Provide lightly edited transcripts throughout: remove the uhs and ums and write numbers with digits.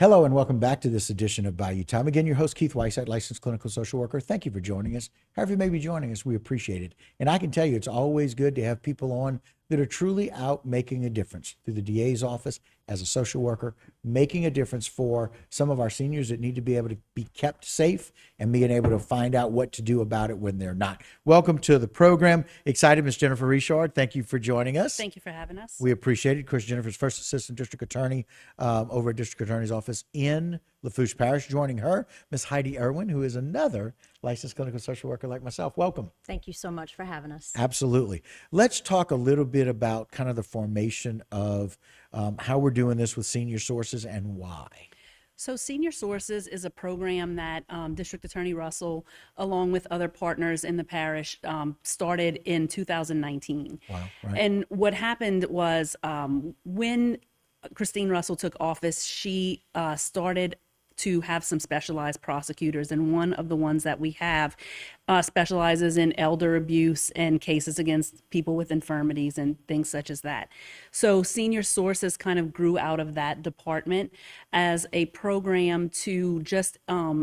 Hello and welcome back to this edition of Bayou Time. Again, your host, Keith Weissert, licensed clinical social worker. Thank you for joining us. However you may be joining us, we appreciate it. And I can tell you, it's always good to have people on that are truly out making a difference through the DA's office as a social worker, making a difference for some of our seniors that need to be able to be kept safe and being able to find out what to do about it when they're not. Welcome to the program. Excited, Ms. Jennifer Richard. Thank you for joining us. Thank you for having us. We appreciate it. Of course, Jennifer's first assistant district attorney over at District Attorney's Office in Lafourche Parish. Joining her, Ms. Heidi Irwin, who is another licensed clinical social worker like myself. Welcome. Thank you so much for having us. Absolutely. Let's talk a little bit about kind of the formation of how we're doing this with Senior Sources and why. So Senior Sources is a program that District Attorney Russell, along with other partners in the parish, started in 2019. Wow, right. And what happened was when Christine Russell took office, she started to have some specialized prosecutors, and one of the ones that we have specializes in elder abuse and cases against people with infirmities and things such as that. So Senior Sources kind of grew out of that department as a program to just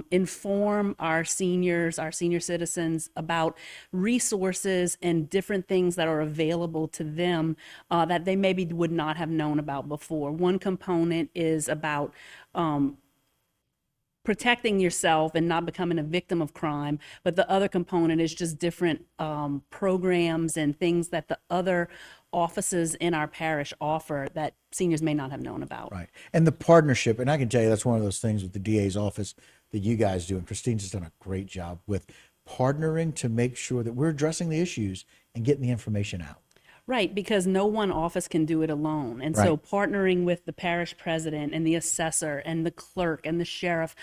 inform our seniors, our senior citizens about resources and different things that are available to them that they maybe would not have known about before. One component is about protecting yourself and not becoming a victim of crime. But the other component is just different programs and things that the other offices in our parish offer that seniors may not have known about. Right. And the partnership, and I can tell you that's one of those things with the DA's office that you guys do, and Christine's has done a great job with partnering to make sure that we're addressing the issues and getting the information out. Right, because no one office can do it alone. And so partnering with the parish president and the assessor and the clerk and the sheriff,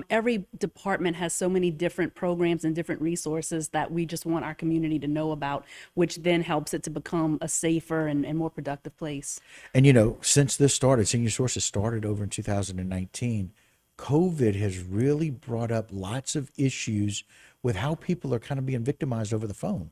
every department has so many different programs and different resources that we just want our community to know about, which then helps it to become a safer and more productive place. And, you know, since this started, Senior Sources started over in 2019, COVID has really brought up lots of issues with how people are kind of being victimized over the phone,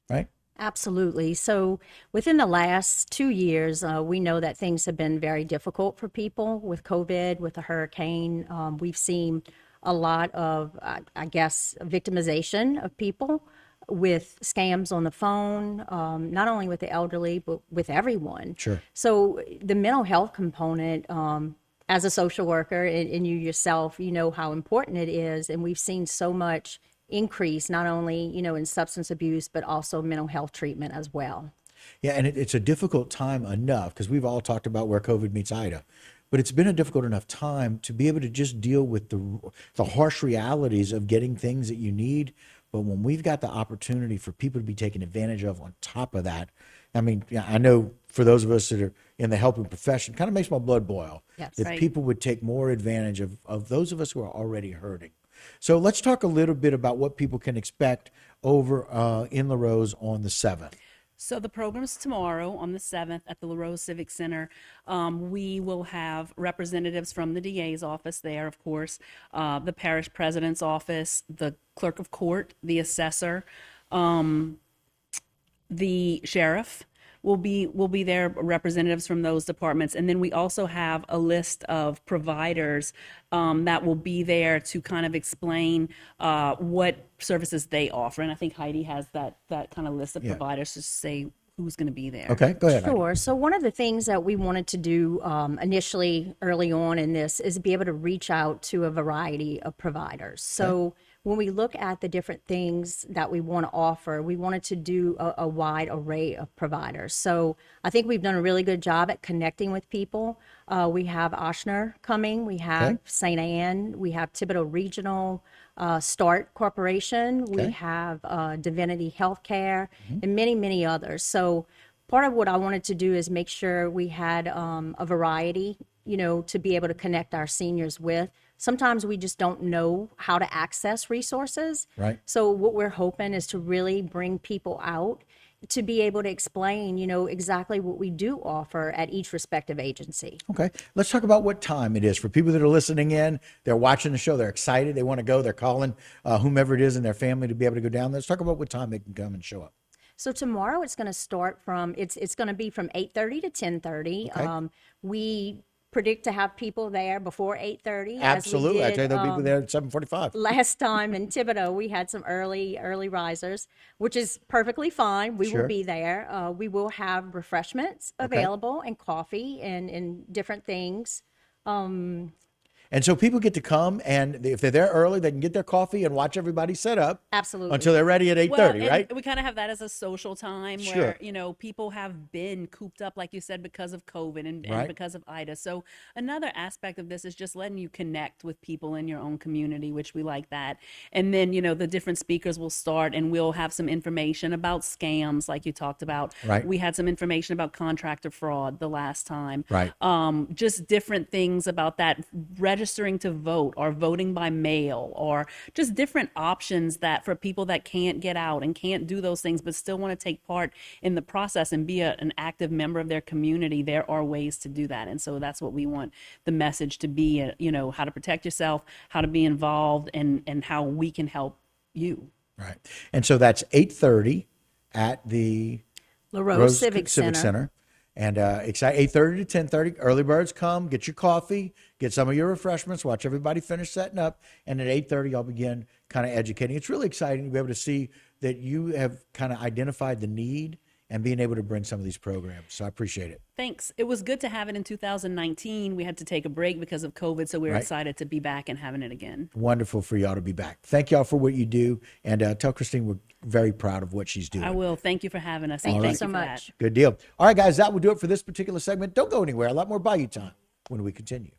right? Absolutely. So within the last 2 years, we know that things have been very difficult for people with COVID, with the hurricane. We've seen a lot of, I guess, victimization of people with scams on the phone, not only with the elderly, but with everyone. Sure. So the mental health component, as a social worker and you yourself, you know how important it is. And we've seen so much increase, not only, you know, in substance abuse, but also mental health treatment as well. Yeah, and it's a difficult time enough because we've all talked about where COVID meets Ida, but it's been a difficult enough time to be able to just deal with the harsh realities of getting things that you need. But when we've got the opportunity for people to be taken advantage of on top of that, I mean, I know for those of us that are in the helping profession, kind of makes my blood boil. Yes. If Right. people would take more advantage of those of us who are already hurting. So let's talk a little bit about what people can expect over in Larose on the 7th. So the program's tomorrow on the 7th at the Larose Civic Center. We will have representatives from the DA's office there, of course, the parish president's office, the clerk of court, the assessor, the sheriff will be there, representatives from those departments. And then we also have a list of providers that will be there to kind of explain what services they offer. And I think Heidi has that kind of list of providers to say who's going to be there. Okay, go ahead. Sure. So one of the things that we wanted to do initially early on in this is be able to reach out to a variety of providers. So when we look at the different things that we want to offer, we wanted to do a wide array of providers. So I think we've done a really good job at connecting with people. We have Ochsner coming, we have St. Anne, we have Thibodeau Regional, Start Corporation, we have Divinity Healthcare, and many, many others. So part of what I wanted to do is make sure we had a variety, you know, to be able to connect our seniors with. Sometimes we just don't know how to access resources. Right. So what we're hoping is to really bring people out to be able to explain, you know, exactly what we do offer at each respective agency. Okay, let's talk about what time it is for people that are listening in. They're watching the show. They're excited. They want to go. They're calling whomever it is in their family to be able to go down there. Let's talk about what time they can come and show up. So tomorrow it's going to start from, it's going to be from 8:30 to 10:30. Okay. We predict to have people there before 8:30. Absolutely. I As tell we you, did, there'll be people there at 7:45. last time in Thibodeau, we had some early risers, which is perfectly fine. We Sure. will be there. We will have refreshments available and coffee and different things. And so people get to come, and if they're there early, they can get their coffee and watch everybody set up Absolutely. until they're ready at 8:30, and right? we kind of have that as a social time Sure. where, people have been cooped up, like you said, because of COVID and Right. because of Ida. So another aspect of this is just letting you connect with people in your own community, which we like that. And then, the different speakers will start and we'll have some information about scams, like you talked about. Right. We had some information about contractor fraud the last time. Right. Just different things about that, registering to vote or voting by mail, or just different options that for people that can't get out and can't do those things but still want to take part in the process and be an active member of their community. There are ways to do that, and so that's what we want the message to be, how to protect yourself, how to be involved, and how we can help you. Right. And so that's 8:30 at the Larose Rose Civic Center. And it's at 8:30 to 10:30. Early birds come, get your coffee, get some of your refreshments, watch everybody finish setting up. And at 8:30, I'll begin kind of educating. It's really exciting to be able to see that you have kind of identified the need and being able to bring some of these programs. So I appreciate it. Thanks. It was good to have it in 2019. We had to take a break because of COVID, so we're Right. excited to be back and having it again. Wonderful for y'all to be back. Thank y'all for what you do. And tell Christine we're very proud of what she's doing. I will. Thank you for having us. Thank and you so for that. much. Good deal. All right, guys, that will do it for this particular segment. Don't go anywhere. A lot more Bayou time when we continue.